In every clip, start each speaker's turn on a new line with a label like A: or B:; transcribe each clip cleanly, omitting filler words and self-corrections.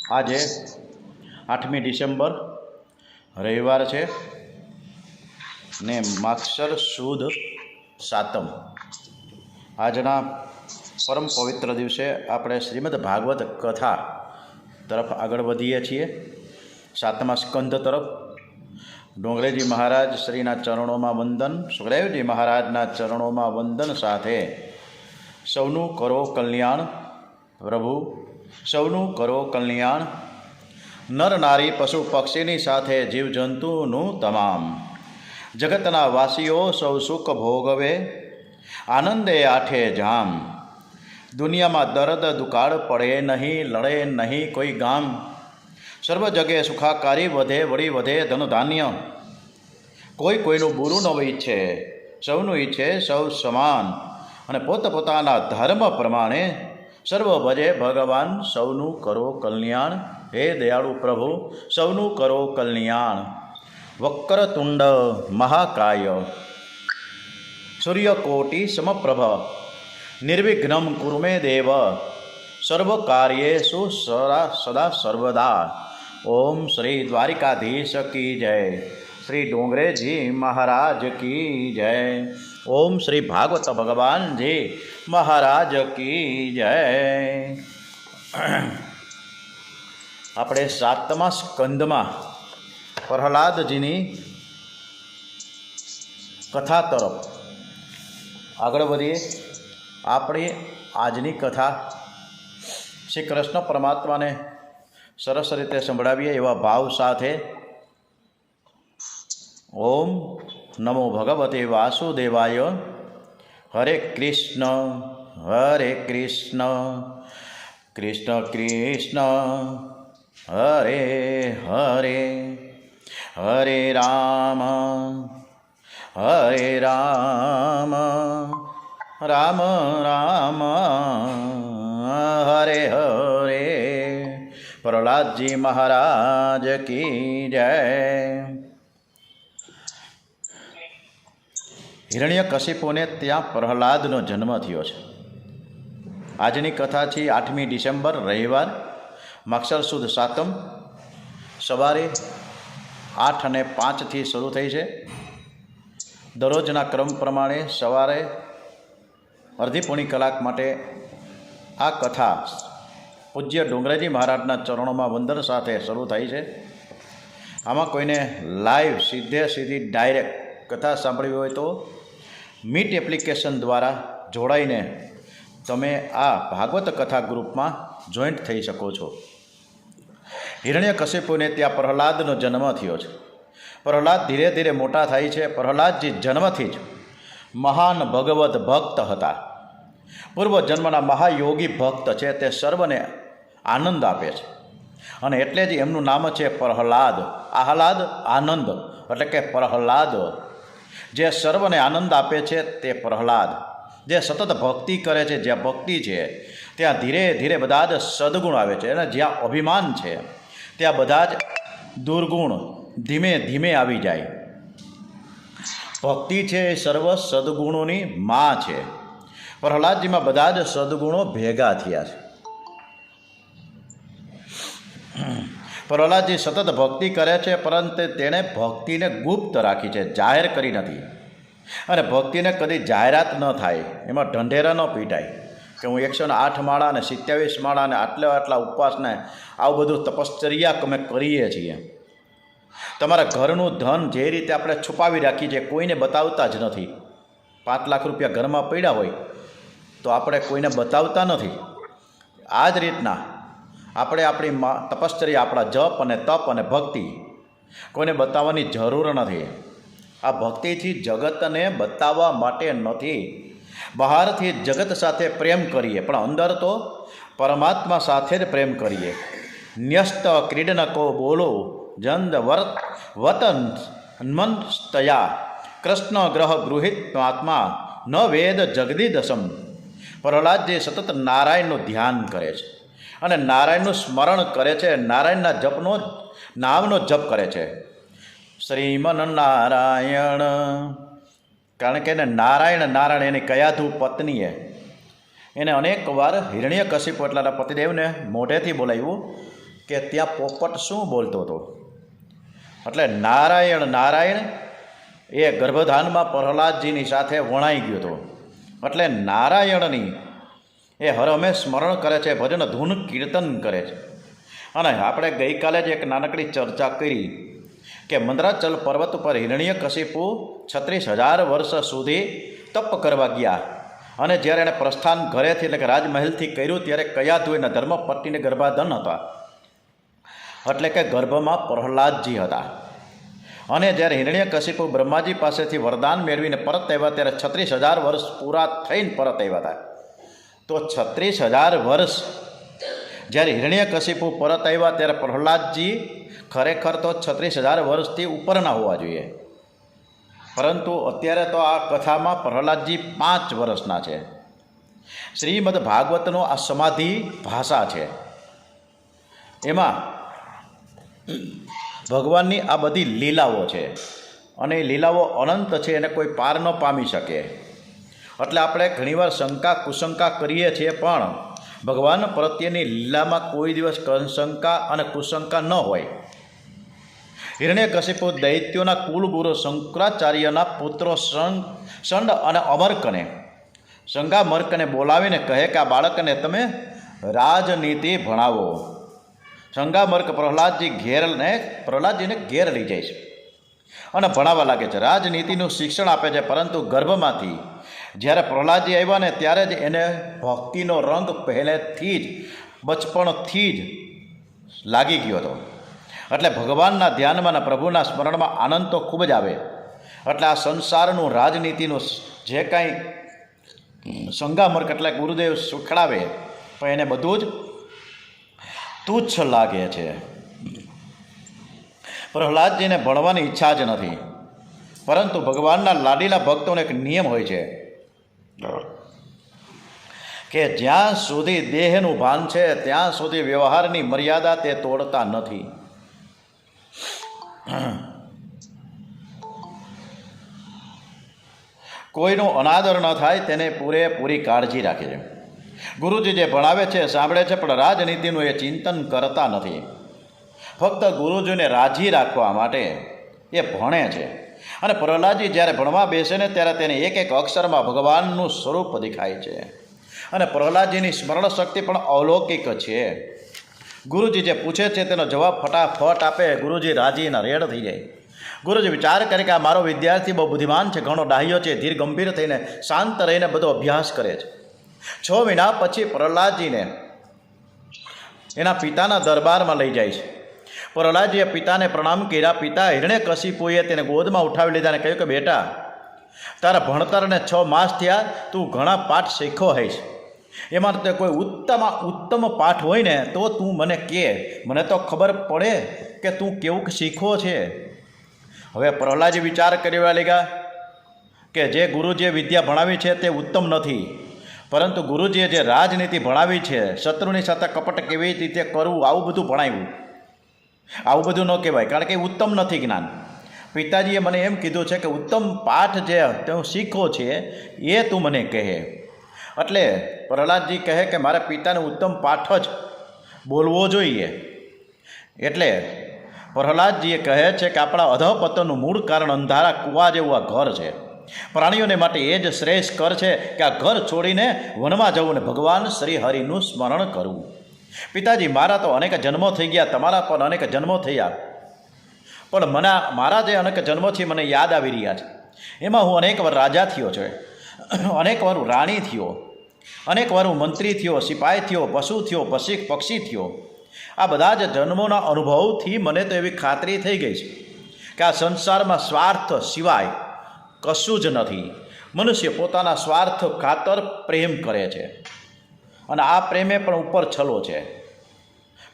A: આજે 8મી ડિસેમ્બર રવિવાર છે ને માગસર સુદ સાતમ। આજના પરમ પવિત્ર દિવસે આપણે શ્રીમદ ભાગવત કથા તરફ આગળ વધીએ છીએ, 7મા સ્કંદ તરફ। ડોંગરેજી મહારાજ શ્રીના ચરણોમાં વંદન, સુખદેવજી મહારાજના ચરણોમાં વંદન સાથે સૌનું કરો કલ્યાણ પ્રભુ, સૌનું કરો કલ્યાણ। નર નારી પશુ પક્ષીની સાથે જીવજંતુનું તમામ, જગતના વાસીઓ સૌ સુખ ભોગવે, આનંદે આઠે જામ। દુનિયામાં દર્દ દુકાળ પડે નહીં, લડે નહીં કોઈ ગામ। સર્વ જગે સુખાકારી વધે, વળી વધે ધન ધાન્ય। કોઈ કોઈનું બુરું ન ઈચ્છે, સૌનું ઈચ્છે સૌ સમાન। અને પોતપોતાના ધર્મ પ્રમાણે સર્વ ભજે ભગવાન, સૌનું કરો કલ્યાણ। હે દયાળુ પ્રભુ, સૌનું કરો કલ્યાણ। વક્રતુંડ મહાકાય સૂર્યકોટિ સમપ્રભ, નિર્વિઘ્નમ કુરુ મે દેવ, સર્વ કાર્યેષુ સદા સર્વદા। ઓમ શ્રી દ્વારિકાધીશ કી જય, શ્રી ડોંગરેજી મહારાજ કી જય। ઓમ શ્રી ભાગવત ભગવાનજી મહારાજ કી જય। આપણે 7મા સ્કંદમાં પ્રહલાદજીની કથા તરફ આગળ વધીએ। આપણી આજની કથા શ્રી કૃષ્ણ પરમાત્માને સરસ રીતે સંભળાવીએ એવા ભાવ સાથે। ઓમ નમો ભગવતે વાસુદેવાય। હરે કૃષ્ણ કૃષ્ણ કૃષ્ણ હરે હરે, હરે રામ રામ રામ હરે હરે। પ્રહલાદજી મહારાજ કી જય। હિરણ્યકશિપુને ત્યાં પ્રહલાદનો જન્મ થયો છે। આજની કથા છે 8મી ડિસેમ્બર રવિવાર, માગસર સુદ સાતમ। સવારે 8:05 શરૂ થઈ છે। દરરોજના ક્રમ પ્રમાણે સવારે અડધી પોણી કલાક માટે આ કથા પૂજ્ય ડોંગરેજી મહારાજના ચરણોમાં વંદન સાથે શરૂ થાય છે। આમાં કોઈને લાઈવ સીધી ડાયરેક્ટ કથા સાંભળવી હોય તો મીટ એપ્લિકેશન દ્વારા જોડાઈને તમે આ ભાગવત કથા ગ્રુપમાં જોઈન્ટ થઈ શકો છો। હિરણ્યકશિપુને ત્યાં પ્રહલાદનો જન્મ થયો છે। પ્રહલાદ ધીરે ધીરે મોટા થાય છે। પ્રહલાદજી જન્મથી જ મહાન ભગવત ભક્ત હતા। પૂર્વ જન્મના મહાયોગી ભક્ત છે, તે સર્વને આનંદ આપે છે અને એટલે જ એમનું નામ છે પ્રહલાદ। આહલાદ આનંદ એટલે કે પ્રહલાદ। જે સર્વને આનંદ આપે છે તે પ્રહલાદ। જે સતત ભક્તિ કરે છે, જ્યાં ભક્તિ છે ત્યાં ધીરે ધીરે બધા જ સદગુણ આવે છે, અને જ્યાં અભિમાન છે ત્યાં બધા જ દુર્ગુણ ધીમે ધીમે આવી જાય। ભક્તિ છે એ સર્વ સદગુણોની માં છે। પ્રહલાદજીમાં બધા જ સદગુણો ભેગા થયા છે। પ્રહલાદજી સતત ભક્તિ કરે છે, પરંતુ તેણે ભક્તિને ગુપ્ત રાખી છે, જાહેર કરી નથી। અને ભક્તિને કદી જાહેરાત ન થાય, એમાં ઢંઢેરા ન પીટાય કે હું 108 માળા અને 27 માળા અને આટલા ઉપવાસને આવું બધું તપશ્ચર્યા અમે કરીએ છીએ। તમારા ઘરનું ધન જે રીતે આપણે છુપાવી રાખીએ છીએ, કોઈને બતાવતા જ નથી। 5 લાખ રૂપિયા ઘરમાં પડ્યા હોય તો આપણે કોઈને બતાવતા નથી। આ જ રીતના આપણે આપણી તપશ્ચર્યા, આપણા જપ અને તપ અને ભક્તિ કોઈને બતાવવાની જરૂર નથી। આ ભક્તિથી જગતને બતાવવા માટે નથી। બહારથી જગત સાથે પ્રેમ કરીએ, પણ અંદર તો પરમાત્મા સાથે જ પ્રેમ કરીએ। ન્યસ્ત ક્રીડનકો બોલો જંદ વતન મનસ્તયા, કૃષ્ણ ગ્રહ ગૃહિત આત્મા ન વેદ જગદીદસમ। પ્રહલાદજી સતત નારાયણનું ધ્યાન કરે છે અને નારાયણનું સ્મરણ કરે છે, નારાયણના નામનો જપ કરે છે। શ્રીમન નારાયણ, કારણ કે એને નારાયણ એની કયાધુ પત્નીએ એને અનેક વાર હિરણ્યકશિપુ એટલાના પતિદેવને મોઢેથી બોલાવ્યું કે ત્યાં પોપટ શું બોલતો હતો. એટલે નારાયણ નારાયણ એ ગર્ભધાનમાં પ્રહલાદજીની સાથે વણાઈ ગયો હતો. એટલે નારાયણની એ હર હંમેશ સ્મરણ કરે છે, ભજન ધૂન કીર્તન કરે છે. અને આપણે ગઈકાલે જ એક નાનકડી ચર્ચા કરી કે મંદરાચલ પર્વત ઉપર હિરણ્યકશિપુ 36,000 વર્ષ સુધી તપ કરવા ગયા. અને જ્યારે એણે પ્રસ્થાન ઘરેથી એટલે કે રાજમહેલથી કર્યું ત્યારે કયા ધોઈને ધર્મપત્નીને ગર્ભાધન હતા, એટલે કે ગર્ભમાં પ્રહલાદજી હતા. અને જ્યારે હિરણ્યકશિપુ બ્રહ્માજી પાસેથી વરદાન મેળવીને પરત આવ્યા ત્યારે 36,000 વર્ષ પૂરા થઈને પરત આવ્યા હતા. તો 36,000 વર્ષ જ્યારે હિરણ્યકશિપુ પરત આવ્યા ત્યારે પ્રહલાદજી ખરેખર તો 36,000 વર્ષથી ઉપરના હોવા જોઈએ, પરંતુ અત્યારે તો આ કથામાં પ્રહલાદજી 5 વર્ષના છે. શ્રીમદ ભાગવતનો આ સમાધિ ભાષા છે. એમાં ભગવાનની આ બધી લીલાઓ છે અને એ લીલાઓ અનંત છે, એને કોઈ પાર ન પામી શકે. એટલે આપણે ઘણીવાર શંકા કુશંકા કરીએ છીએ, પણ ભગવાન પ્રત્યેની લીલામાં કોઈ દિવસ શંકા અને કુશંકા ન હોય. હિરણ્યકશિપુ દૈત્યોના કુલગુરુ શંકરાચાર્યના પુત્રો શંડ અને અમર્કને સંગામર્કને બોલાવીને કહે કે આ બાળકને તમે રાજનીતિ ભણાવો. સંગામર્ક પ્રહલાદજીને ઘેર લઈ જાય છે અને ભણાવવા લાગે છે, રાજનીતિનું શિક્ષણ આપે છે. પરંતુ ગર્ભમાંથી જ્યારે પ્રહલાદજી આવ્યા ને ત્યારે જ એને ભક્તિનો રંગ પહેલેથી જ બચપણથી જ લાગી ગયો હતો. એટલે ભગવાનના ધ્યાનમાં અને પ્રભુના સ્મરણમાં આનંદ તો ખૂબ જ આવે. એટલે આ સંસારનું રાજનીતિનું જે કાંઈ સંગામર્ક એટલે ગુરુદેવ શીખડાવે પણ એને બધું જ તુચ્છ લાગે છે. પ્રહલાદજીને ભણવાની ઈચ્છા જ નથી, પરંતુ ભગવાનના લાડીલા ભક્તોનો એક નિયમ હોય છે કે જ્યાં સુધી દેહનું ભાન છે ત્યાં સુધી વ્યવહારની મર્યાદા તે તોડતા નથી. કોઈનો અનાદર ન થાય તેને પૂરેપૂરી કાળજી રાખે છે. ગુરુજી જે ભણાવે છે સાંભળે છે, પણ રાજનીતિનું એ ચિંતન કરતા નથી. ફક્ત ગુરુજીને રાજી રાખવા માટે એ ભણે છે. અને પ્રહલાદજી જ્યારે ભણવા બેસે ને ત્યારે તેને એક એક અક્ષરમાં ભગવાનનું સ્વરૂપ દેખાય છે. અને પ્રહલાદજીની સ્મરણ શક્તિ પણ અલૌકિક છે. ગુરુજી જે પૂછે છે તેનો જવાબ ફટાફટ આપે. ગુરુજી રાજીના રેડ થઈ જાય. ગુરુજી વિચાર કરે કે આ મારો વિદ્યાર્થી બહુ બુદ્ધિમાન છે, ઘણો ડાહ્યો છે, ધીર ગંભીર થઈને શાંત રહીને બધો અભ્યાસ કરે છે. 6 મહિના પછી પ્રહલાદજીને એના પિતાના દરબારમાં લઈ જાય છે. પ્રહલાદજીએ પિતાને પ્રણામ કર્યા. પિતા હિરણ્યકશિપુએ તેને ગોદમાં ઉઠાવી લીધા અને કહ્યું કે બેટા, તારા ભણતરને 6 માસ થયા, તું ઘણા પાઠ શીખ્યો હઈશ. એમાં તે કોઈ ઉત્તમ પાઠ હોય ને તો તું મને કહે, મને તો ખબર પડે કે તું કેવું શીખો છે. હવે પ્રહલાદજી વિચાર કરવા લાગ્યા કે જે ગુરુજીએ વિદ્યા ભણાવી છે તે ઉત્તમ નથી, પરંતુ ગુરુજીએ જે રાજનીતિ ભણાવી છે, શત્રુની સાથે કપટ કેવી રીતે કરવું, આવું બધું ભણાવ્યું. આવું બધું ન કહેવાય, કારણ કે ઉત્તમ નથી જ્ઞાન. પિતાજીએ મને એમ કીધું છે કે ઉત્તમ પાઠ જે તું શીખો છે એ તું મને કહે. એટલે પ્રહલાદજી કહે કે મારા પિતાને ઉત્તમ પાઠ જ બોલવો જોઈએ. એટલે પ્રહલાદજીએ કહે છે કે આપણા અધઃપતનનું મૂળ કારણ અંધારા કૂવા જેવું આ ઘર છે. પ્રાણીઓને માટે એ જ શ્રેષ્ઠ કર છે કે આ ઘર છોડીને વનમાં જવું ને ભગવાન શ્રી હરિનું સ્મરણ કરવું. પિતાજી, મારા તો અનેક જન્મો થઈ ગયા, તમારા પણ અનેક જન્મો થયા, પણ મારા જે અનેક જન્મો છે મને યાદ આવી રહ્યા છે. એમાં હું અનેક વાર રાજા થયો છે, અનેક વાર હું રાણી થયો, અનેક વાર હું મંત્રી થયો, સિપાહી થયો, પશુ થયો, પક્ષી થયો. આ બધા જ જન્મોના અનુભવથી મને તો એવી ખાતરી થઈ ગઈ છે કે આ સંસારમાં સ્વાર્થ સિવાય કશું જ નથી. મનુષ્ય પોતાના સ્વાર્થ ખાતર પ્રેમ કરે છે અને આ પ્રેમે પણ ઉપર છલો છે.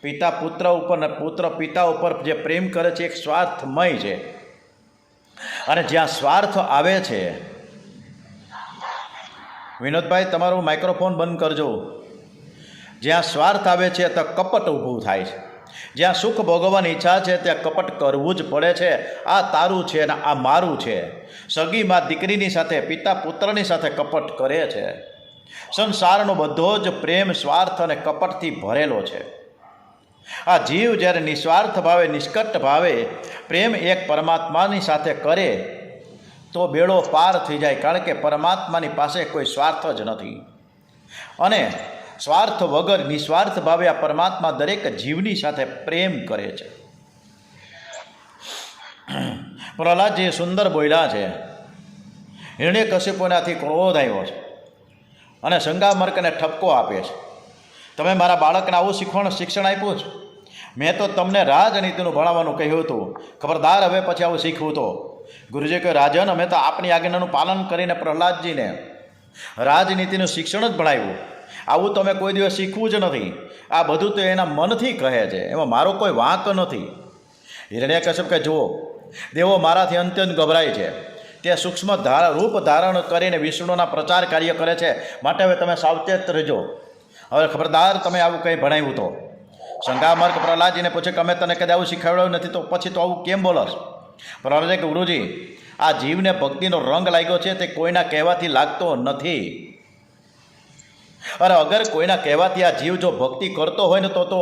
A: પિતા પુત્ર ઉપર ને પુત્ર પિતા ઉપર જે પ્રેમ કરે છે એક સ્વાર્થમય છે. અને જ્યાં સ્વાર્થ આવે છે, વિનોદભાઈ તમારું માઇક્રોફોન બંધ કરજો. જ્યાં સ્વાર્થ આવે છે તો કપટ ઊભું થાય છે. જ્યાં સુખ ભોગવવાની ઈચ્છા છે ત્યાં કપટ કરવું જ પડે છે. આ તારું છે અને આ મારું છે. સગી માં દીકરીની સાથે, પિતા પુત્રની સાથે કપટ કરે છે. સંસારનો બધો જ પ્રેમ સ્વાર્થ અને કપટથી ભરેલો છે. આ જીવ જ્યારે નિસ્વાર્થ ભાવે નિષ્કટ ભાવે પ્રેમ એક પરમાત્માની સાથે કરે તો બેડો પાર થઈ જાય, કારણ કે પરમાત્માની પાસે કોઈ સ્વાર્થ જ નથી. અને સ્વાર્થ વગર નિસ્વાર્થ ભાવે આ પરમાત્મા દરેક જીવની સાથે પ્રેમ કરે છે. પ્રહલાદજી સુંદર બોલ્યા છે, હિરણ્યકશિપુનાથી ક્રોધ આવ્યો છે અને સંગામર્કને ઠપકો આપે છે. તમે મારા બાળકને આવું શિક્ષણ આપ્યું છે? મેં તો તમને રાજનીતિનું ભણાવવાનું કહ્યું હતું, ખબરદાર હવે પછી આવું શીખવું તો. ગુરુજી કહે, રાજન, અમે તો આપની આજ્ઞાનું પાલન કરીને પ્રહલાદજીને રાજનીતિનું શિક્ષણ જ ભણાવ્યું. આવું તો અમે કોઈ દિવસ શીખવું જ નથી. આ બધું તો એના મનથી કહે છે, એમાં મારો કોઈ વાંક નથી. હિરણ્યકશ્યપ કહે, જુઓ, દેવો મારાથી અત્યંત ગભરાય છે. તે સૂક્ષ્મ રૂપ ધારણ કરીને વિષ્ણુના પ્રચાર કાર્ય કરે છે, માટે હવે તમે સાવચેત રહેજો. હવે ખબરદાર તમે આવું કંઈ ભણાવ્યું તો. સંગામર્ક પ્રહલાદજીને પૂછે કે અમે તને કદાચ આવું શીખવાડ્યું નથી તો પછી તો આવું કેમ બોલસ? પ્રહલાદે કે, ગુરુજી, આ જીવને ભક્તિનો રંગ લાગ્યો છે તે કોઈના કહેવાથી લાગતો નથી. અરે અગર કોઈના કહેવાથી આ જીવ જો ભક્તિ કરતો હોય ને તો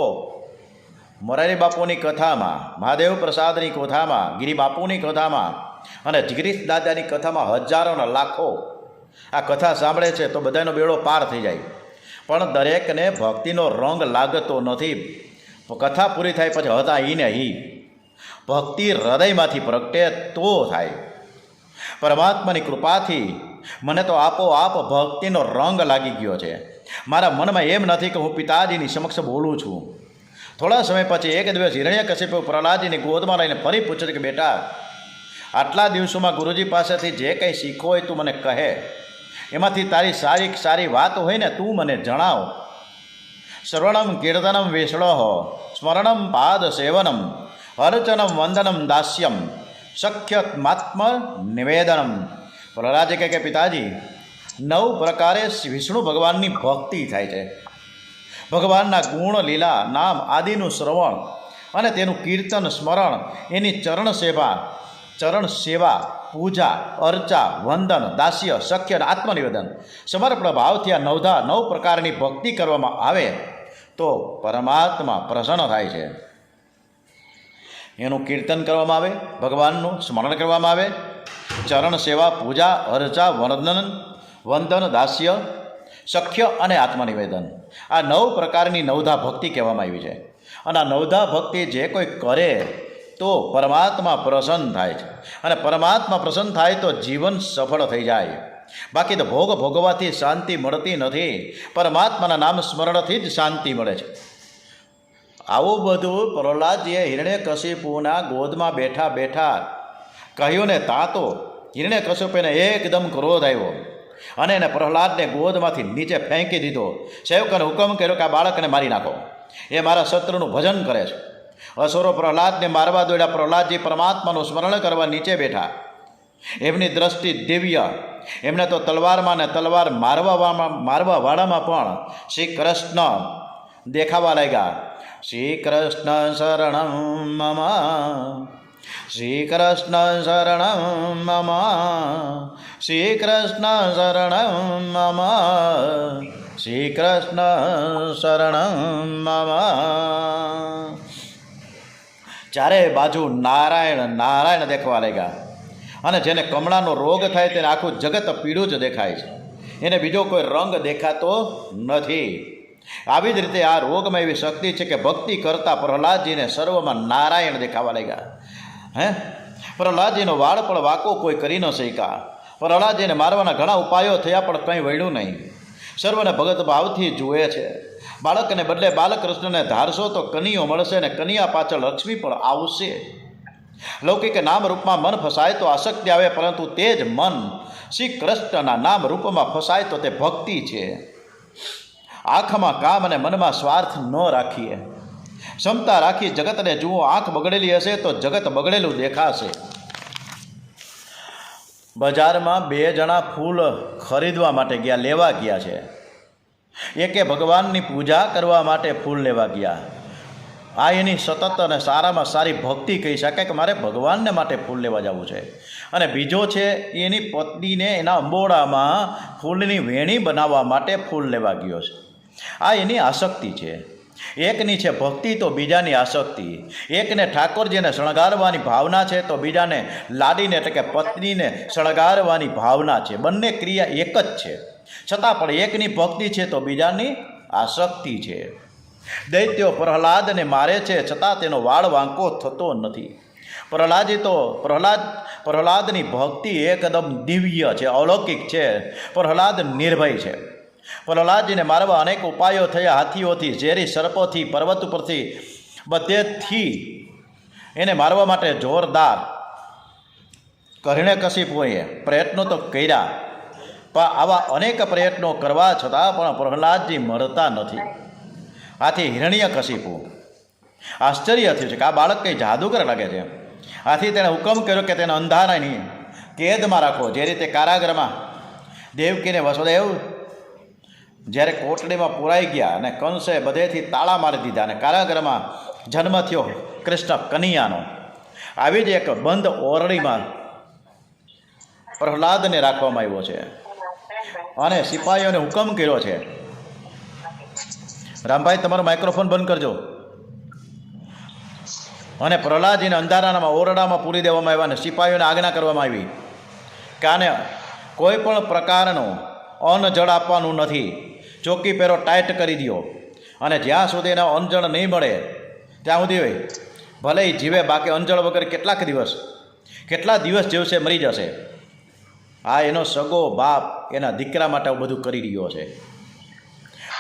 A: મોરારી બાપુની કથામાં, મહાદેવ પ્રસાદની કથામાં, ગિરી બાપુની કથામાં અને જગદીશ દાદાની કથામાં હજારોના લાખો આ કથા સાંભળે છે તો બધાનો બેડો પાર થઈ જાય. પણ દરેકને ભક્તિનો રંગ લાગતો નથી. કથા પૂરી થાય પછી હતા ઈને હી. ભક્તિ હૃદયમાંથી પ્રગટે તો થાય. પરમાત્માની કૃપાથી મને તો આપોઆપ ભક્તિનો રંગ લાગી ગયો છે. મારા મનમાં એમ નથી કે હું પિતાજીની સમક્ષ બોલું છું. થોડા સમય પછી એક દિવસ હિરણ્યકશિપુ પ્રહલાદજીની ગોદમાં લઈને ફરી પૂછે કે, બેટા, આટલા દિવસોમાં ગુરુજી પાસેથી જે કંઈ શીખો હોય તું મને કહે. એમાંથી તારી સારી વાત હોય ને તું મને જણાવ. શ્રવણમ કીર્તનમ વિષ્ણોઃ સ્મરણમ પાદ સેવનમ અર્ચનમ વંદનમ દાસ્યમ સખ્યત્માત્મ નિવેદનમ. પ્રહલાદજી કહે કે, પિતાજી, 9 પ્રકારે વિષ્ણુ ભગવાનની ભક્તિ થાય છે. ભગવાનના ગુણ, લીલા, નામ આદિનું શ્રવણ અને તેનું કીર્તન, સ્મરણ, એની ચરણ સેવા, પૂજા, અર્ચા, વંદન, દાસ્ય, સખ્ય અને આત્મનિવેદન સમર્પણ ભાવથી આ 9 પ્રકારની ભક્તિ કરવામાં આવે તો પરમાત્મા પ્રસન્ન થાય છે. એનું કીર્તન કરવામાં આવે, ભગવાનનું સ્મરણ કરવામાં આવે, ચરણ સેવા, પૂજા, અર્ચા, વંદન, દાસ્ય, સખ્ય અને આત્મનિવેદન, આ 9 પ્રકારની 9ધા ભક્તિ કહેવામાં આવી છે. અને આ 9ધા ભક્તિ જે કોઈ કરે તો પરમાત્મા પ્રસન્ન થાય છે. અને પરમાત્મા પ્રસન્ન થાય તો જીવન સફળ થઈ જાય. બાકી તો ભોગવાથી શાંતિ મળતી નથી. પરમાત્માના નામ સ્મરણથી જ શાંતિ મળે છે. આવું બધું પ્રહલાદજીએ હિરણ્યકશિપુના ગોદમાં બેઠા કહ્યું ને તો હિરણ્યકશિપુને એકદમ ક્રોધ આવ્યો અને એને પ્રહલાદને ગોદમાંથી નીચે ફેંકી દીધો. સેવકોને હુકમ કર્યો કે આ બાળકને મારી નાખો, એ મારા શત્રુનું ભજન કરે છે. અસુરો પ્રહલાદને મારવા દોડ્યા. પ્રહલાદજી પરમાત્માનું સ્મરણ કરવા નીચે બેઠા. એમની દ્રષ્ટિ દિવ્ય. એમને તો તલવારમાં ને તલવાર મારવાવાળામાં પણ શ્રી કૃષ્ણ દેખાવા લાગ્યા. શ્રી કૃષ્ણ શરણમ મમ, શ્રી કૃષ્ણ શરણમ મમ, શ્રી કૃષ્ણ શરણમ મમ, શ્રી કૃષ્ણ શરણમ મમ. ચારે બાજુ નારાયણ નારાયણ દેખવા લાગ્યા. અને જેને કમળાનો રોગ થાય તેને આખું જગત પીળું જ દેખાય છે, એને બીજો કોઈ રંગ દેખાતો નથી. આવી જ રીતે આ રોગમાં એવી શક્તિ છે કે ભક્તિ કરતા પ્રહલાદજીને સર્વમાં નારાયણ દેખાવા લાગ્યા. પ્રહલાદજીનો વાળ પણ વાંકો કોઈ કરી ન શક્યા. પ્રહલાદજીને મારવાના ઘણા ઉપાયો થયા પણ કંઈ વળ્યું નહીં. સર્વને ભગત ભાવથી જુએ છે. બાળકને બદલે બાલકૃષ્ણને ધારશો તો કનિયો મળશે ને કનિયા પાછળ લક્ષ્મી પણ આવશે. લૌકિક નામ રૂપમાં મન ફસાય તો આસક્તિ આવે, પરંતુ તે જ મન શ્રી કૃષ્ણના નામ રૂપમાં ફસાય તો તે ભક્તિ છે. આંખમાં કામ અને મનમાં સ્વાર્થ ન રાખીએ. ક્ષમતા રાખી જગતને જુઓ. આંખ બગડેલી હશે તો જગત બગડેલું દેખાશે. બજારમાં 2 જણા ફૂલ ખરીદવા માટે ગયા, લેવા ગયા છે. એકે ભગવાનની પૂજા કરવા માટે ફૂલ લેવા ગયા. આ એની સતત અને સારામાં સારી ભક્તિ કહી શકાય કે મારે ભગવાનને માટે ફૂલ લેવા જવું છે. અને બીજો છે એની પત્નીને એના અંબોડામાં ફૂલની વેણી બનાવવા માટે ફૂલ લેવા ગયો છે. આ એની આસક્તિ છે. એકની છે ભક્તિ તો બીજાની આસક્તિ, એકને ઠાકોરજીને શણગારવાની ભાવના છે તો બીજાને લાડીને એટલે કે પત્નીને શણગારવાની ભાવના છે. બંને ક્રિયા એક જ છે, છતાં પણ એકની ભક્તિ છે તો બીજાની આસક્તિ છે. દૈત્યો પ્રહલાદને મારે છે છતાં તેનો વાળ વાંકો થતો નથી. પ્રહલાદની ભક્તિ એકદમ દિવ્ય છે, અલૌકિક છે. પ્રહલાદ નિર્ભય છે. પ્રહલાદજીને મારવા અનેક ઉપાયો થયા, હાથીઓથી, ઝેરી સર્પોથી, પર્વત ઉપરથી, બધેથી એને મારવા માટે જોરદાર હિરણ્યકશિપુએ પ્રયત્નો તો કર્યા, પણ આવા અનેક પ્રયત્નો કરવા છતાં પણ પ્રહલાદજી મરતા નથી. આથી હિરણ્યકશિપુ આશ્ચર્ય થયું છે કે આ બાળક કંઈ જાદુગર લાગે છે. આથી તેણે હુકમ કર્યો કે તેને અંધારાની કેદમાં રાખો. જે રીતે કારાગરમાં દેવકીને વસુદેવ જ્યારે કોટડીમાં પુરાઈ ગયા અને કંસે બધેથી તાળા મારી દીધા અને કારાગરમાં જન્મ થયો કૃષ્ણ કનૈયાનો, આવી જ એક બંધ ઓરડીમાં પ્રહલાદને રાખવામાં આવ્યો છે અને સિપાહીઓને હુકમ કર્યો છે. રામભાઈ, તમારું માઇક્રોફોન બંધ કરજો. અને પ્રહલાદજીને અંધારાના ઓરડામાં પૂરી દેવામાં આવ્યા અને સિપાહીઓને આજ્ઞા કરવામાં આવી કે આને કોઈ પણ પ્રકારનું અન્ન જળ આપવાનું નથી. ચોકી પહેરો ટાઈટ કરી દો અને જ્યાં સુધી એના અન્નજળ નહીં મળે ત્યાં સુધી હોય ભલે એ જીવે, બાકી અન્નજળ વગર કેટલા દિવસ જીવશે, મરી જશે. આ એનો સગો બાપ એના દીકરા માટે બધું કરી રહ્યો છે.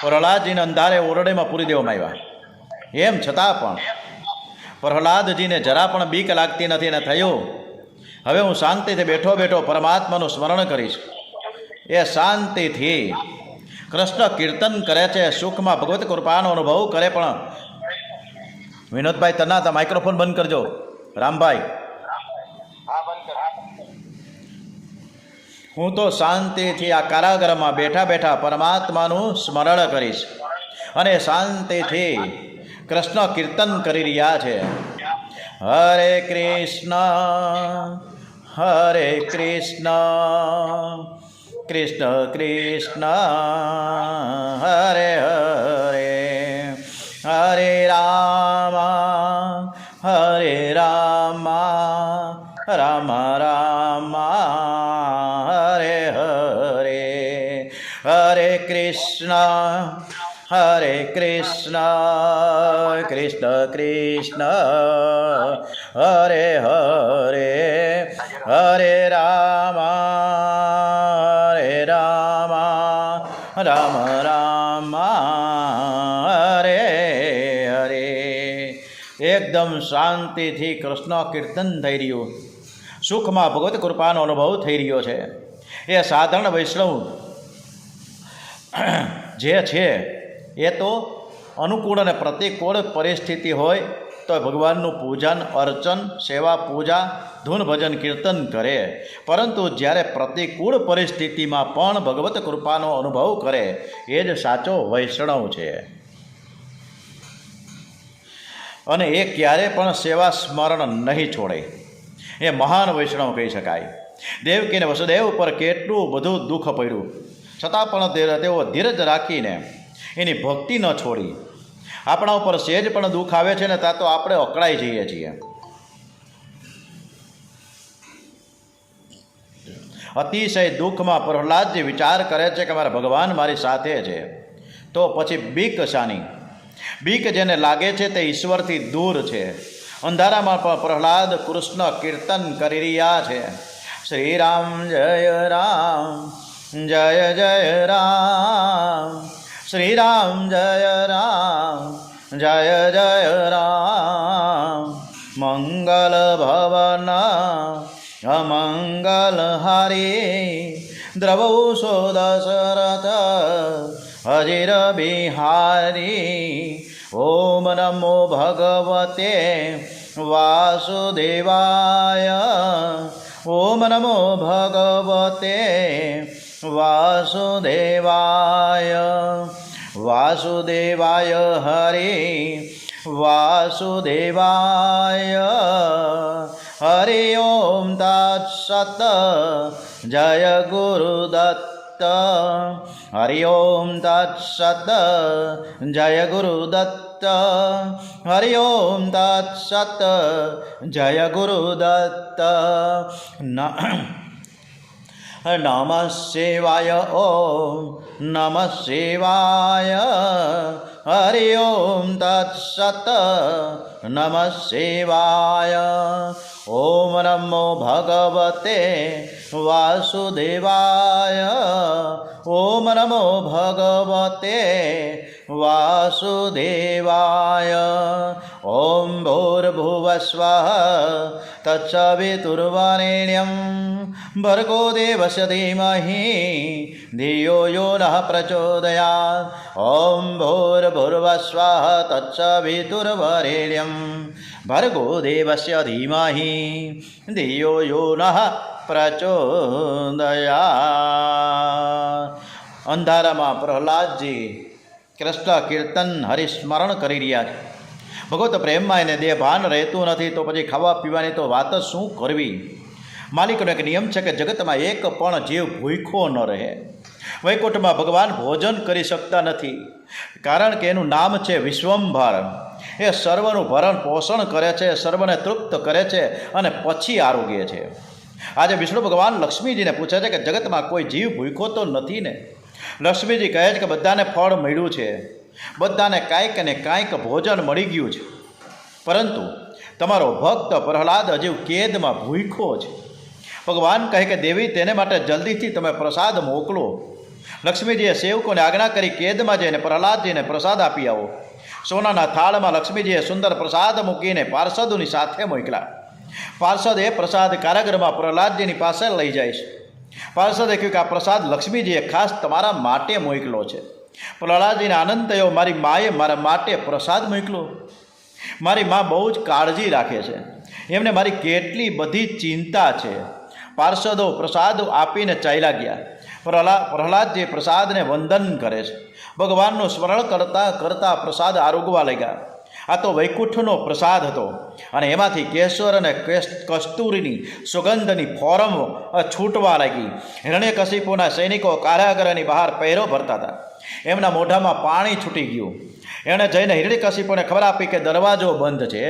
A: પ્રહલાદજીને અંધારે ઓરડેમાં પૂરી દેવામાં આવ્યા. એમ છતાં પણ પ્રહલાદજીને જરા પણ બીક લાગતી નથી અને થયું હવે હું શાંતિથી બેઠો બેઠો પરમાત્માનું સ્મરણ કરીશ. એ શાંતિથી કૃષ્ણ કીર્તન કરે છે, સુખમાં ભગવત કૃપાનો અનુભવ કરે. પણ વિનોદભાઈ તનાતા માઇક્રોફોન બંધ કરજો. રામભાઈ, હું તો શાંતિથી આ કારાગરમાં બેઠા બેઠા પરમાત્માનું સ્મરણ કરીશ. અને શાંતિથી કૃષ્ણ કીર્તન કરી રહ્યા છે. હરે કૃષ્ણ હરે કૃષ્ણ કૃષ્ણ કૃષ્ણ હરે હરે, હરે રામ હરે રામ રામ રામ હરે હરે, હરે કૃષ્ણ હરે કૃષ્ણ કૃષ્ણ કૃષ્ણ હરે હરે, હરે રામ રામ રામ હરે હરે. એકદમ શાંતિથી કૃષ્ણ કીર્તન થઈ રહ્યું, સુખમાં ભગવત કૃપાનો અનુભવ થઈ રહ્યો છે. એ સાધારણ વૈષ્ણવ જે છે એ તો અનુકૂળ અને પ્રતિકૂળ પરિસ્થિતિ હોય તો ભગવાનનું પૂજન અર્ચન સેવા પૂજા ધૂન ભજન કીર્તન કરે, પરંતુ જ્યારે પ્રતિકૂળ પરિસ્થિતિમાં પણ ભગવત કૃપાનો અનુભવ કરે એ જ સાચો વૈષ્ણવ છે. અને એ ક્યારે પણ સેવા સ્મરણ નહીં છોડે, એ મહાન વૈષ્ણવ કહી શકાય. દેવકીને વસુદેવ પર કેટલું બધું દુઃખ પડ્યું, છતાં પણ તેઓ ધીરજ રાખીને એની ભક્તિ ન છોડી. આપણા ઉપર સહેજ પણ દુઃખ આવે છે ને ત્યાં તો આપણે અકળાઈ જઈએ છીએ. અતિશય દુઃખમાં પ્રહલાદજી વિચાર કરે છે કે મારા ભગવાન મારી સાથે છે, તો પછી બીક શાની? બીક જેને લાગે છે તે ઈશ્વરથી દૂર છે. અંધારામાં પણ પ્રહલાદ કૃષ્ણ કીર્તન કરી રહ્યા છે. શ્રી રામ જય રામ જય જય રામ, શ્રી રામ જય રામ જય જય રામ, મંગલ ભવન અમંગલ હારી, દ્રવૌ સો દશરથ અજીર બિહારી. ઓમ નમો ભગવતે વાસુદેવાય, ઓમ નમો ભગવતે વાસુદેવાય, વાસુદેવાય હરે વાસુદેવાય, હરિ ઓમ તત્સત. જય ગુરુદત્ત હરિ ઓમ તત્સત જય ગુરુદત્ત હરિ ઓમ તત્સત જય ગુરુદત્ત નમઃ શિવાય ઓમ નમઃ શિવાય હરિ ઓમ તત્સત નમઃ શિવાય ઓમ નમો ભગવતે વાસુદેવાય ઓમ નમો ભગવતે વાસુદેવાય ઓમ ભૂર્ભુવસ્વઃ તત્સવિતુર્વરેણ્યં ભર્ગો દેવસ્ય ધીમહિ ધિયો યો નઃ પ્રચોદયાत् ઓમ ભૂર્ભુવસ્વઃ તત્સવિતુર્વરેણ્યં ભર્ગો દેવસ્ય ધીમહિ ધિયો યો નઃ પ્રચોદયાत्. અંધારામાં પ્રહલાદજી કૃષ્ણ કીર્તન હરિસ્મરણ કરી રહ્યા છે. ભગવત પ્રેમમાં એને દેહ ભાન રહેતું નથી, તો પછી ખાવા પીવાની તો વાત જ શું કરવી. માલિકનો એક નિયમ છે કે જગતમાં એક પણ જીવ ભૂખ્યો ન રહે. વૈકુંઠમાં ભગવાન ભોજન કરી શકતા નથી, કારણ કે એનું નામ છે વિશ્વંભર. એ સર્વનું ભરણ પોષણ કરે છે, સર્વને તૃપ્ત કરે છે અને પછી આરોગ્ય છે. આજે વિષ્ણુ ભગવાન લક્ષ્મીજીને પૂછે છે કે જગતમાં કોઈ જીવ ભૂખ્યો તો નથી ને? લક્ષ્મીજી કહે છે કે બધાને ફળ મળ્યું છે, બધાને કાંઈક ને કાંઈક ભોજન મળી ગયું છે, પરંતુ તમારો ભક્ત પ્રહલાદ હજી કેદમાં ભૂખ્યો છે. ભગવાન કહે કે દેવી, તેને માટે જલ્દીથી તમે પ્રસાદ મોકલો. લક્ષ્મીજીએ સેવકોને આજ્ઞા કરી કેદમાં જઈને પ્રહલાદજીને પ્રસાદ આપી આવો. સોનાના થાળમાં લક્ષ્મીજીએ સુંદર પ્રસાદ મૂકીને પાર્ષદોની સાથે મોકલા. પાર્ષદ એ પ્રસાદ કારાગરમાં પ્રહલાદજીની પાસે લઈ જાય છે. પાર્ષદે કહ્યું કે આ પ્રસાદ લક્ષ્મીજીએ ખાસ તમારા માટે મોકલો છે. પ્રહલાદજીને આનંદ થયો, મારી માએ મારા માટે પ્રસાદ મોકલો. મારી મા બહુ જ કાળજી રાખે છે, એમને મારી કેટલી બધી ચિંતા છે. પાર્ષદો પ્રસાદ આપીને ચાલ્યા ગયા. પ્રહલાદજી પ્રસાદને વંદન કરે છે. ભગવાનનું સ્મરણ કરતાં કરતાં પ્રસાદ આરોગવા લાગ્યા. આ તો વૈકુંઠનો પ્રસાદ હતો અને એમાંથી કેસર અને કસ્તુરીની સુગંધની ફોરમ છૂટવા લાગી. હિરણ્યકશિપુના સૈનિકો કારાગરની બહાર પહેરો ભરતા હતા. એમના મોઢામાં પાણી છૂટી ગયું. એણે જઈને હિરણ્યકશિપુને ખબર આપી કે દરવાજો બંધ છે,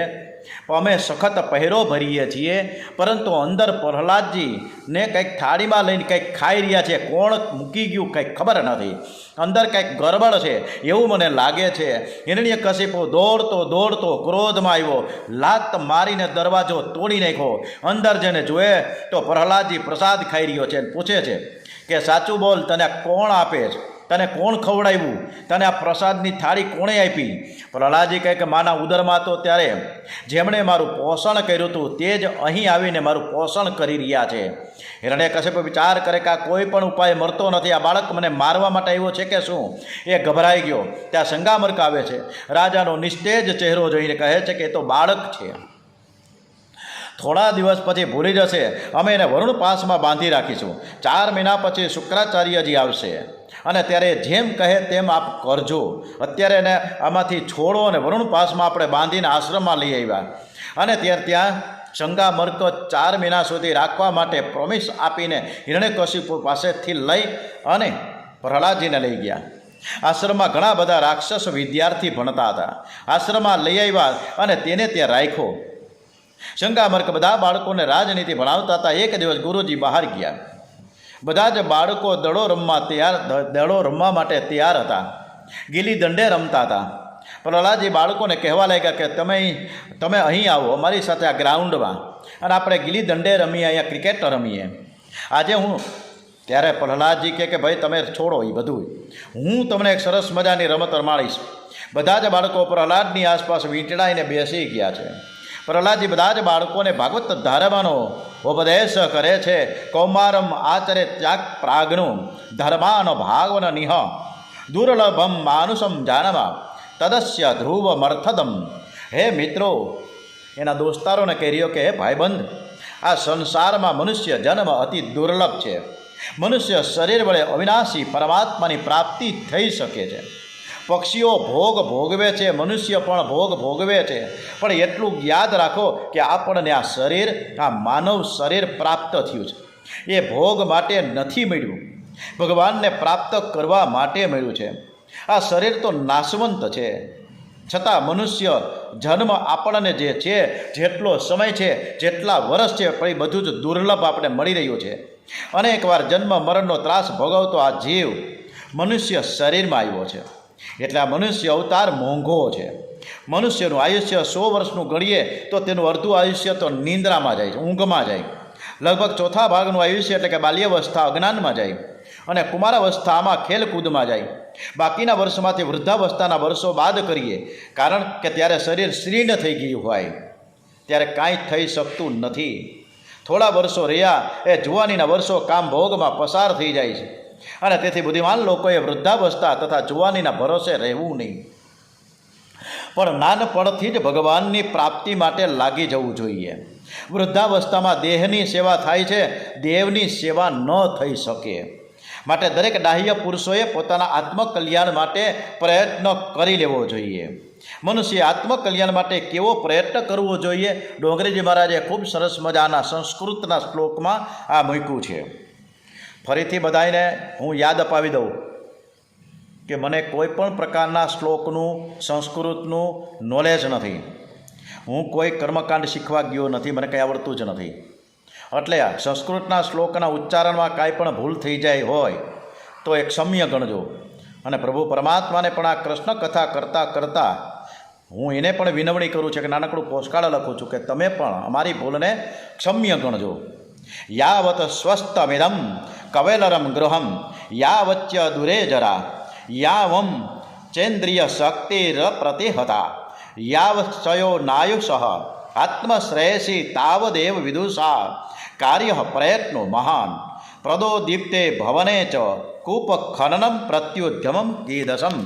A: અમે સખત પહેરો ભરીએ છીએ, પરંતુ અંદર પ્રહલાદજીને કંઈક થાળીમાં લઈને કંઈક ખાઈ રહ્યા છે. કોણ મૂકી ગયું કંઈક ખબર નથી, અંદર કંઈક ગરબડ છે એવું મને લાગે છે. હિરણ્યકશિપુ દોડતો ક્રોધમાં આવ્યો, લાત મારીને દરવાજો તોડી નાખ્યો. અંદર જઈને જોયે તો પ્રહલાદજી પ્રસાદ ખાઈ રહ્યો છે. પૂછે છે કે સાચું બોલ, તને કોણ આપે છે? તને કોણ ખવડાવ્યું? તને આ પ્રસાદની થાળી કોણે આપી? પ્રહલાદજી કહે કે માના ઉદરમાં તો ત્યારે જેમણે મારું પોષણ કર્યું હતું તે જ અહીં આવીને મારું પોષણ કરી રહ્યા છે. હિરણ્યકશિપુ વિચાર કરે કે આ કોઈ પણ ઉપાય મળતો નથી, આ બાળક મને મારવા માટે આવ્યો છે કે શું? એ ગભરાઈ ગયો. ત્યાં સંગામર્ક આવે છે. રાજાનો નિસ્તેજ ચહેરો જોઈને કહે છે કે એ તો બાળક છે, થોડા દિવસ પછી ભૂલી જશે. અમે એને વરુણ પાસમાં બાંધી રાખીશું. 4 મહિના પછી શુક્રાચાર્યજી આવશે અને ત્યારે જેમ કહે તેમ આપ કરજો. અત્યારે એને આમાંથી છોડો અને વરુણ પાસમાં આપણે બાંધીને આશ્રમમાં લઈ આવ્યા. અને ત્યાં સંગામર્ક 4 મહિના સુધી રાખવા માટે પ્રોમિસ આપીને હિરણ્યકશિપુ પાસેથી લઈ અને પ્રહલાદજીને લઈ ગયા. આશ્રમમાં ઘણા બધા રાક્ષસ વિદ્યાર્થી ભણતા હતા. આશ્રમમાં લઈ આવ્યા અને તેને ત્યાં રાખ્યો. સંગામર્ક બધા બાળકોને રાજનીતિ ભણાવતા હતા. એક દિવસ ગુરુજી બહાર ગયા. બધા જ બાળકો દડો રમવા માટે તૈયાર હતા. ગીલી દંડે રમતા હતા. પ્રહલાદજી બાળકોને કહેવા લાગ્યા કે તમે અહીં આવો અમારી સાથે આ ગ્રાઉન્ડમાં, અને આપણે ગીલી દંડે રમીએ, અહીંયા ક્રિકેટ રમીએ. આજે ત્યારે પ્રહલાદજી કહે કે ભાઈ તમે છોડો એ બધું, હું તમને એક સરસ મજાની રમત રમાડીશ. બધા જ બાળકો પ્રહલાદની આસપાસ વીંટળાઈને બેસી ગયા છે. પ્રહલાદજી બધા જ બાળકોને ભાગવત ધર્મનો ઉપદેશ કરે છે. કૌમારમ આચરે ત્યાગ પ્રાગનું ધર્માન ભાગવન નિહ દુર્લભમ માનુષમ જાનવા તદસ્ય ધ્રુવમર્થદમ. હે મિત્રો, એના દોસ્તારોને કહી રહ્યો કે હે ભાઈબંધ, આ સંસારમાં મનુષ્ય જન્મ અતિ દુર્લભ છે. મનુષ્ય શરીર વડે અવિનાશી પરમાત્માની પ્રાપ્તિ થઈ શકે છે. પક્ષીઓ ભોગ ભોગવે છે, મનુષ્ય પણ ભોગ ભોગવે છે, પણ એટલું યાદ રાખો કે આપણને આ શરીર, આ માનવ શરીર પ્રાપ્ત થયું છે, એ ભોગ માટે નથી મળ્યું. ભગવાનને પ્રાપ્ત કરવા માટે મળ્યું છે. આ શરીર તો નાશવંત છે, છતાં મનુષ્ય જન્મ આપણને જે છે, જેટલો સમય છે, જેટલા વર્ષ છે, પણ એ બધું જ દુર્લભ આપણે મળી રહ્યું છે. અનેકવાર જન્મ મરણનો ત્રાસ ભોગવતો આ જીવ મનુષ્ય શરીરમાં આવ્યો છે. એટલે આ મનુષ્ય અવતાર મોંઘો છે. મનુષ્યનું આયુષ્ય 100 વર્ષનું ગણીએ તો તેનું અડધું આયુષ્ય તો નિંદ્રામાં જાય, ઊંઘમાં જાય. લગભગ ચોથા ભાગનું આયુષ્ય એટલે કે બાલ્યાવસ્થા અજ્ઞાનમાં જાય અને કુમારાવસ્થામાં ખેલકૂદમાં જાય. બાકીના વર્ષોમાંથી વૃદ્ધાવસ્થાના વર્ષો બાદ કરીએ, કારણ કે ત્યારે શરીર શીર્ણ થઈ ગયું હોય, ત્યારે કાંઈ થઈ શકતું નથી. થોડા વર્ષો રહ્યા એ જુવાનીના વર્ષો કામ ભોગમાં પસાર થઈ જાય છે. અને તેથી બુદ્ધિમાન લોકોએ વૃદ્ધાવસ્થા તથા જુવાનીના ભરોસે રહેવું નહીં, પણ નાનપણથી જ ભગવાનની પ્રાપ્તિ માટે લાગી જવું જોઈએ. વૃદ્ધાવસ્થામાં દેહની સેવા થાય છે, દેવની સેવા ન થઈ શકે. માટે દરેક ડાહ્ય પુરુષોએ પોતાના આત્મકલ્યાણ માટે પ્રયત્ન કરી લેવો જોઈએ. મનુષ્ય આત્મકલ્યાણ માટે કેવો પ્રયત્ન કરવો જોઈએ? ડોંગરેજી મહારાજે ખૂબ સરસ મજાના સંસ્કૃતના શ્લોકમાં આ મૂક્યું છે. ફરીથી બધાને હું યાદ અપાવી દઉં કે મને કોઈ પણ પ્રકારના શ્લોકનું સંસ્કૃતનું નોલેજ નથી. હું કોઈ કર્મકાંડ શીખવા ગયો નથી, મને કંઈ આવડતું જ નથી. એટલે આ સંસ્કૃતના શ્લોકના ઉચ્ચારણમાં કાંઈ પણ ભૂલ થઈ જાય હોય તો એક ક્ષમ્ય ગણજો. અને પ્રભુ પરમાત્માને પણ આ કૃષ્ણ કથા કરતાં કરતાં હું એને પણ વિનવણી કરું છું કે નાનકડું પોસ્ટકાર્ડ લખું છું કે તમે પણ અમારી ભૂલને ક્ષમ્ય ગણજો. યાવત સ્વસ્થમિદમ કવેલરમ ગૃહમ યાવચ્ય દુરે જરા યાવમ ચેન્દ્રિય શક્તિર પ્રતિહતા યાવશ્ચયો નાયુષ આત્મશ્રેયસી તાવદેવ વિદુષા કાર્ય પ્રયત્નો મહાન પ્રદોદીપ્તે ભવને ચ કૂપ ખનનમ પ્રત્યુદ્યમમ કીદસમ.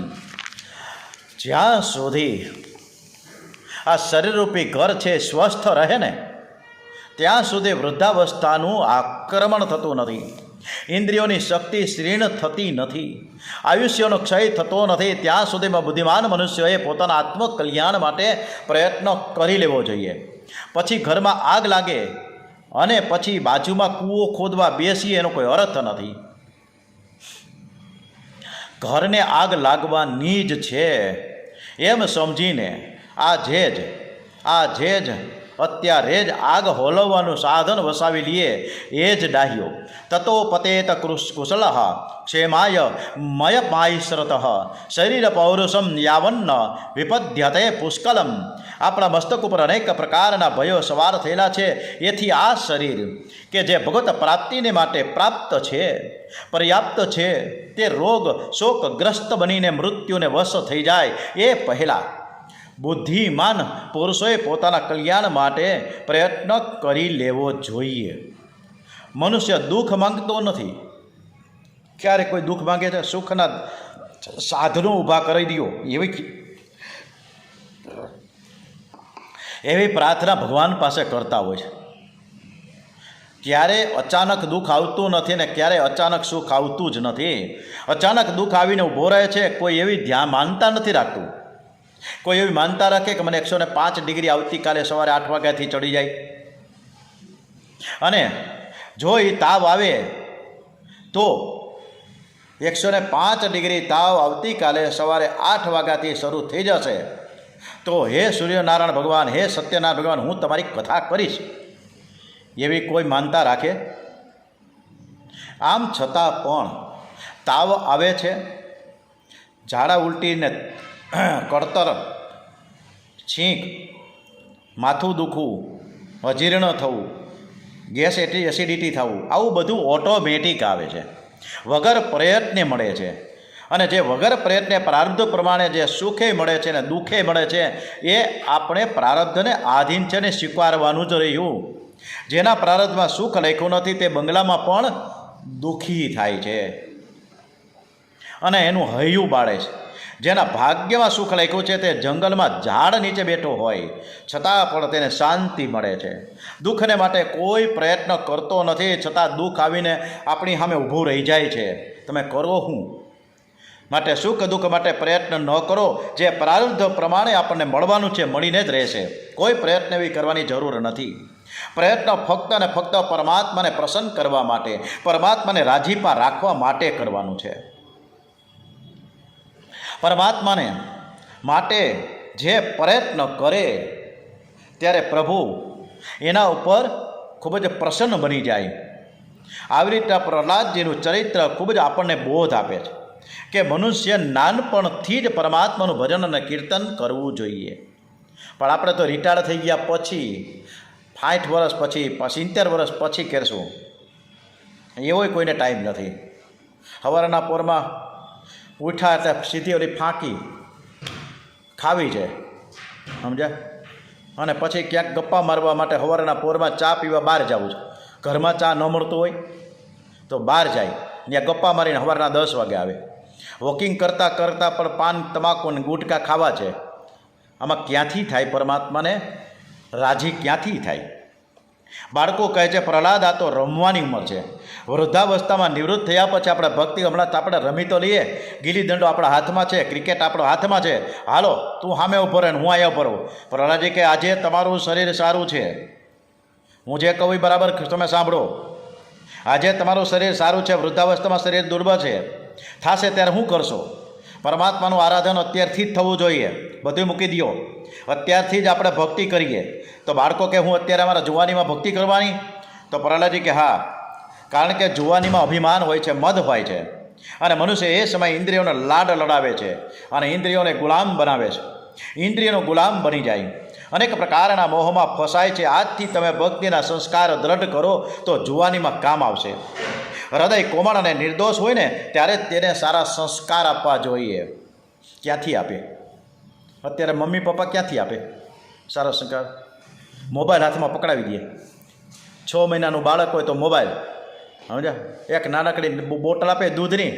A: જ્યાં સુધી આ શરીરરૂપી ઘર છે સ્વસ્થ રહે ને ત્યાં સુધી વૃદ્ધાવસ્થાનું આક્રમણ થતું નથી, ઇન્દ્રિયોની શક્તિ ક્ષીણ થતી નથી, આયુષ્યનો ક્ષય થતો નથી. ત્યાં સુધીમાં બુદ્ધિમાન મનુષ્યોએ પોતાના આત્મકલ્યાણ માટે પ્રયત્ન કરી લેવો જોઈએ. પછી ઘરમાં આગ લાગે અને પછી બાજુમાં કૂવો ખોદવા બેસીએ એનો કોઈ અર્થ નથી. ઘરને આગ લાગવાની જ છે એમ સમજીને આ જે જ અત્યારે જ આગ હોલવવાનું સાધન વસાવી લઈએ એ જ ડાહ્યો. તતો પતેત કુશલ ક્ષેમાય મય માયશ્રત શરીર પૌરુષમ યાવન્ન વિપદ્યતે પુષ્કલમ. આપણા મસ્તક ઉપર અનેક પ્રકારના ભયો સવાર થયેલા છે. એથી આ શરીર કે જે ભગવત પ્રાપ્તિને માટે પ્રાપ્ત છે, પર્યાપ્ત છે, તે રોગ શોકગ્રસ્ત બનીને મૃત્યુને વશ થઈ જાય એ પહેલાં બુદ્ધિમાન પુરુષોએ પોતાના કલ્યાણ માટે પ્રયત્ન કરી લેવો જોઈએ. મનુષ્ય દુઃખ માંગતો નથી. ક્યારે કોઈ દુઃખ માંગે છે? સુખના સાધનો ઊભા કરી દો એવી પ્રાર્થના ભગવાન પાસે કરતા હોય છે. ક્યારે અચાનક દુઃખ આવતું નથી ને ક્યારે અચાનક સુખ આવતું જ નથી. અચાનક દુઃખ આવીને ઊભો રહે છે. કોઈ એવી માનતા નથી રાખતું. કોઈ એવી માનતા રાખે કે મને 105 ડિગ્રી આવતીકાલે સવારે 8 વાગ્યાથી ચડી જાય, અને જો એ તાવ આવે તો 105 ડિગ્રી તાવ આવતીકાલે સવારે 8 વાગ્યાથી શરૂ થઈ જશે, તો હે સૂર્યનારાયણ ભગવાન, હે સત્યનારાયણ ભગવાન, હું તમારી કથા કરીશ, એવી કોઈ માનતા રાખે? આમ છતાં પણ તાવ આવે છે, ઝાડા ઉલટીને કળતર, છીંક, માથું દુખવું, અજીર્ણ થવું, ગેસ એસિડિટી થવું, આવું બધું ઓટોમેટિક આવે છે, વગર પ્રયત્ને મળે છે. અને જે વગર પ્રયત્ને પ્રારબ્ધ પ્રમાણે જે સુખે મળે છે ને દુઃખે મળે છે એ આપણે પ્રારબ્ધને આધીન છે ને સ્વીકારવાનું જ રહ્યું. જેના પ્રારબ્ધમાં સુખ લખ્યું નથી તે બંગલામાં પણ દુઃખી થાય છે અને એનું હૈયું બાળે છે. જેના ભાગ્યમાં સુખ લખ્યું છે તે જંગલમાં ઝાડ નીચે બેઠો હોય છતાં પણ તેને શાંતિ મળે છે. દુઃખને માટે કોઈ પ્રયત્ન કરતો નથી, છતાં દુઃખ આવીને આપણી સામે ઊભું રહી જાય છે. તમે કરો શું? માટે સુખ દુઃખ માટે પ્રયત્ન ન કરો. જે પ્રારબ્ધ પ્રમાણે આપણને મળવાનું છે મળીને જ રહેશે. કોઈ પ્રયત્ન એવી કરવાની જરૂર નથી. પ્રયત્ન ફક્ત અને ફક્ત પરમાત્માને પ્રસન્ન કરવા માટે, પરમાત્માને રાજીપા રાખવા માટે કરવાનું છે. પરમાત્માને માટે જે પ્રયત્ન કરે ત્યારે પ્રભુ એના ઉપર ખૂબ જ પ્રસન્ન બની જાય. આવી રીતે પ્રહલાદજીનું ચરિત્ર ખૂબ જ આપણને બોધ આપે છે કે મનુષ્ય નાનપણથી જ પરમાત્માનું ભજન અને કીર્તન કરવું જોઈએ. પણ આપણે તો રિટાયર થઈ ગયા પછી 60 વર્ષ પછી 70 વર્ષ પછી કરશું એવોય કોઈને ટાઈમ નથી. સવારના પોરમાં ઉઠ્યા એટલે સીધી ઓલી ફાંકી ખાવી છે, સમજ્યા? અને પછી ક્યાંક ગપ્પા મારવા માટે સવારના પોરમાં ચા પીવા બહાર જવું છે. ઘરમાં ચા ન મળતું હોય તો બહાર જાય, ત્યાં ગપ્પા મારીને સવારના 10 વાગે આવે. વોકિંગ કરતાં કરતાં પણ પાન, તમાકુ અને ગુટકા ખાવા છે. આમાં ક્યાંથી થાય પરમાત્માને રાજી? ક્યાંથી થાય? બાળકો કહે છે પ્રહલાદ આ તો રમવાની ઉંમર છે. વૃદ્ધાવસ્થામાં નિવૃત્ત થયા પછી આપણે ભક્તિ હમણાં આપણે રમી તો લઈએ, ગીલી દંડો આપણા હાથમાં છે, ક્રિકેટ આપણા હાથમાં છે, હાલો તું સામે ઉભો રહે ને હું અહીંયા ઉભો રહું. પ્રહલાદજી કે આજે તમારું શરીર સારું છે, હું જે કહું બરાબર તમે સાંભળો. આજે તમારું શરીર સારું છે, વૃદ્ધાવસ્થામાં શરીર દુર્બળ છે, થશે ત્યારે શું કરશો? પરમાત્માનું આરાધન અત્યારથી જ થવું જોઈએ. બધું મૂકી દો, અત્યારથી જ આપણે ભક્તિ કરીએ. તો બાળકો કે હું અત્યારે અમારા જુવાનીમાં ભક્તિ કરવાની? તો પ્રહલાદજી કે હા, કારણ કે જુવાનીમાં અભિમાન હોય છે, મદ હોય છે, અને મનુષ્ય એ સમયે ઇન્દ્રિયોને લાડ લડાવે છે અને ઇન્દ્રિયોને ગુલામ બનાવે છે. ઇન્દ્રિયોનો ગુલામ બની જાય, અનેક પ્રકારના મોહમાં ફસાય છે. આજથી તમે ભક્તિના સંસ્કાર દ્રઢ કરો તો જુવાનીમાં કામ આવશે. હૃદય કોમળ અને નિર્દોષ હોય ને ત્યારે તેને સારા સંસ્કાર આપવા જોઈએ. ક્યાંથી આપે? અત્યારે મમ્મી પપ્પા ક્યાંથી આપે સારા સંસ્કાર? મોબાઈલ હાથમાં પકડાવી દે. 6 મહિનાનું બાળક હોય તો મોબાઈલ, સમજ્યા? એક નાનકડી બોટલ આપે દૂધની,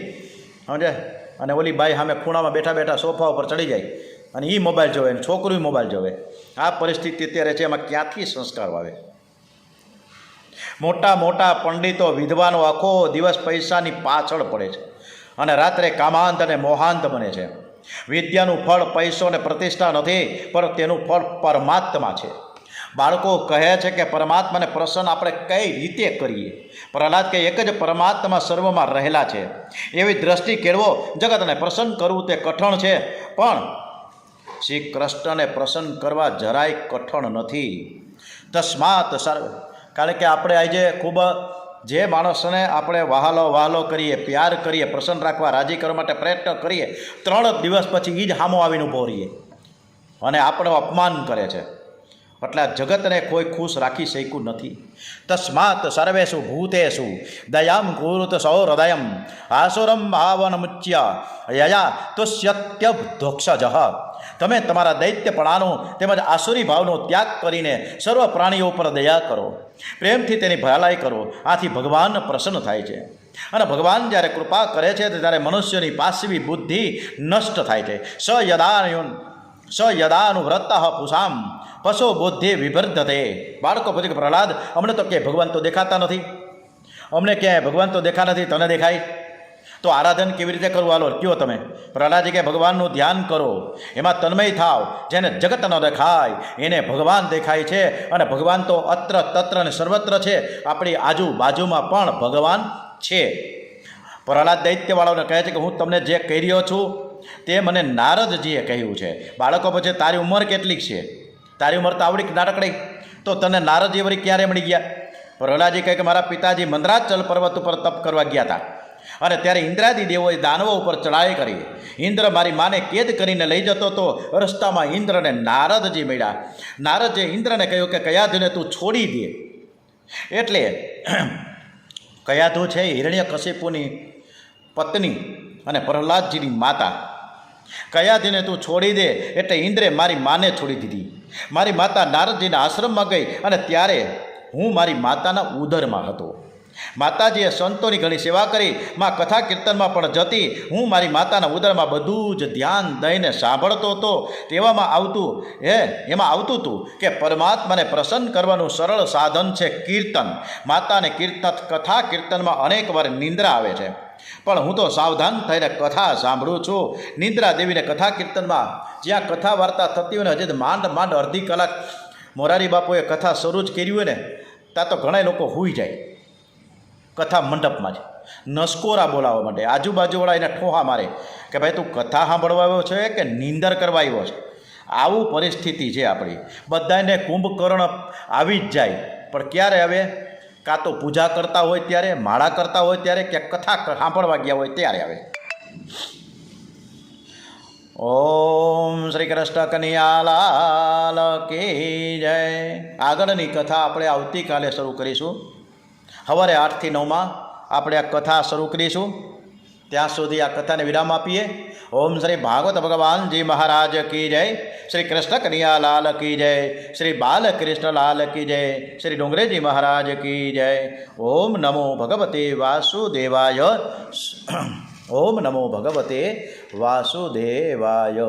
A: સમજ્યા? અને ઓલી બાઈ સામે ખૂણામાં બેઠા બેઠા સોફા ઉપર ચડી જાય અને એ મોબાઈલ જોવે ને છોકરું મોબાઈલ જોવે. આ પરિસ્થિતિ અત્યારે છે. એમાં ક્યાંથી સંસ્કાર આવે? મોટા મોટા પંડિતો, વિદ્વાનો આખો દિવસ પૈસાની પાછળ પડે છે અને રાત્રે કામાંત અને મોહાંત બને છે. વિદ્યાનું ફળ પૈસો અને પ્રતિષ્ઠા નથી, પણ તેનું ફળ પરમાત્મા છે. બાળકો કહે છે કે પરમાત્માને પ્રસન્ન આપણે કઈ રીતે કરીએ? પ્રહલાદ કે એક જ પરમાત્મા સર્વમાં રહેલા છે એવી દ્રષ્ટિ કેળવો. જગતને પ્રસન્ન કરવું તે કઠણ છે, પણ શ્રી કૃષ્ણને પ્રસન્ન કરવા જરાય કઠણ નથી. તસ્માત સર્વ, કારણ કે આપણે આજે ખૂબ જે માણસને આપણે વહાલો કરીએ, પ્યાર કરીએ, પ્રસન્ન રાખવા, રાજી કરવા માટે પ્રયત્ન કરીએ, 3 દિવસ પછી એ જ સામો આવીને ઊભો રહીએ અને આપણું અપમાન કરે છે. એટલે આ જગતને કોઈ ખુશ રાખી શક્યું નથી. તસ્માત સર્વેષુ ભૂતેષુ દયામ કુરુત સૌહૃદયમ આસુરમ ભાવનમુચ્ય યયા તુષ્યત્યબધોક્ષજ. તમે તમારા દૈત્યપણાનો તેમજ આસુરી ભાવનો ત્યાગ કરીને સર્વ પ્રાણીઓ પર દયા કરો, પ્રેમથી તેની ભલાઈ કરો. આથી ભગવાન પ્રસન્ન થાય છે. અને ભગવાન જ્યારે કૃપા કરે છે ત્યારે મનુષ્યની પાસવી બુદ્ધિ નષ્ટ થાય છે. સ યદાનુવ્રત પુષામ પશો બુદ્ધિ વિભર્ધતે. બાળકો પછી પ્રહલાદ અમને તો ક્યાંય ભગવાન તો દેખાતા નથી, અમને ક્યાંય ભગવાન તો દેખા નથી, તને દેખાય તો આરાધન કેવી રીતે કરવું? હાલો કયો તમે. પ્રહલાદજી કે ભગવાનનું ધ્યાન કરો, એમાં તન્મય થાવ. જેને જગત ન દેખાય એને ભગવાન દેખાય છે, અને ભગવાન તો અત્ર તત્ર અને સર્વત્ર છે. આપણી આજુબાજુમાં પણ ભગવાન છે. પ્રહલાદ દૈત્યવાળાઓને કહે છે કે હું તમને જે કહી રહ્યો છું તે મને નારદજીએ કહ્યું છે. બાળકો પછી તારી ઉંમર કેટલીક છે? તારી ઉંમર તો આવડી નાનકડી, તો તને નારદજી વળી ક્યારે મળી ગયા? પ્રહલાદજી કહે કે મારા પિતાજી મંદરાચલ પર્વત ઉપર તપ કરવા ગયા હતા અને ત્યારે ઇન્દ્રાદી દેવોએ દાનવો ઉપર ચડાઈ કરી. ઇન્દ્ર મારી માને કેદ કરીને લઈ જતો તો રસ્તામાં ઇન્દ્રને નારદજી મળ્યા. નારદજીએ ઇન્દ્રને કહ્યું કે કયાધુને તું છોડી દે. એટલે કયાધુ છે હિરણ્યકશિપુની પત્ની અને પ્રહલાદજીની માતા. કયાધુને તું છોડી દે એટલે ઇન્દ્રે મારી માને છોડી દીધી. મારી માતા નારદજીના આશ્રમમાં ગઈ અને ત્યારે હું મારી માતાના ઉદરમાં હતો. માતાજીએ સંતોની ઘણી સેવા કરી. માં કથા કીર્તનમાં પણ જતી. હું મારી માતાના ઉદરમાં બધું જ ધ્યાન દઈને સાંભળતો હતો. તેવામાં એમાં આવતું હતું કે પરમાત્માને પ્રસન્ન કરવાનું સરળ સાધન છે કીર્તન. માતાને કથા કીર્તનમાં અનેક વાર નિંદ્રા આવે છે, પણ હું તો સાવધાન થઈને કથા સાંભળું છું. નિંદ્રા દેવીને કથા કીર્તનમાં જ્યાં કથા વાર્તા થતી હોય ને હજી માંડ અડધી કલાક મોરારી બાપુએ કથા શરૂ જ કરી હોય ને ત્યાં તો ઘણા લોકો સૂઈ જાય કથા મંડપમાં જ નસકોરા બોલાવવા માટે આજુબાજુવાળા એને ઠોહા મારે કે ભાઈ તું કથા સાંભળવા આવ્યો છે કે નીંદર કરવા આવ્યો છે. આવું પરિસ્થિતિ છે આપણી. બધાને કુંભકર્ણ આવી જ જાય, પણ ક્યારે આવે? કાં તો પૂજા કરતા હોય ત્યારે, માળા કરતા હોય ત્યારે, કે કથા સાંભળવા ગયા હોય ત્યારે આવે. ઓમ શ્રી કૃષ્ણ કનૈયાલાલ કી જય. આગળની કથા આપણે આવતીકાલે શરૂ કરીશું. સવારે 8 થી 9 આપણે આ કથા શરૂ કરીશું. ત્યાં સુધી આ કથાને વિરામ આપીએ. ઓમ શ્રી ભાગવત ભગવાનજી મહારાજ કી જય. શ્રી કૃષ્ણ કનૈયાલાલ કી જય. શ્રી બાલકૃષ્ણલાલ કી જય. શ્રી ડુંગરેજી મહારાજ કી જય. ઓમ નમો ભગવતે વાસુદેવાય. ઓમ નમો ભગવતે વાસુદેવાય.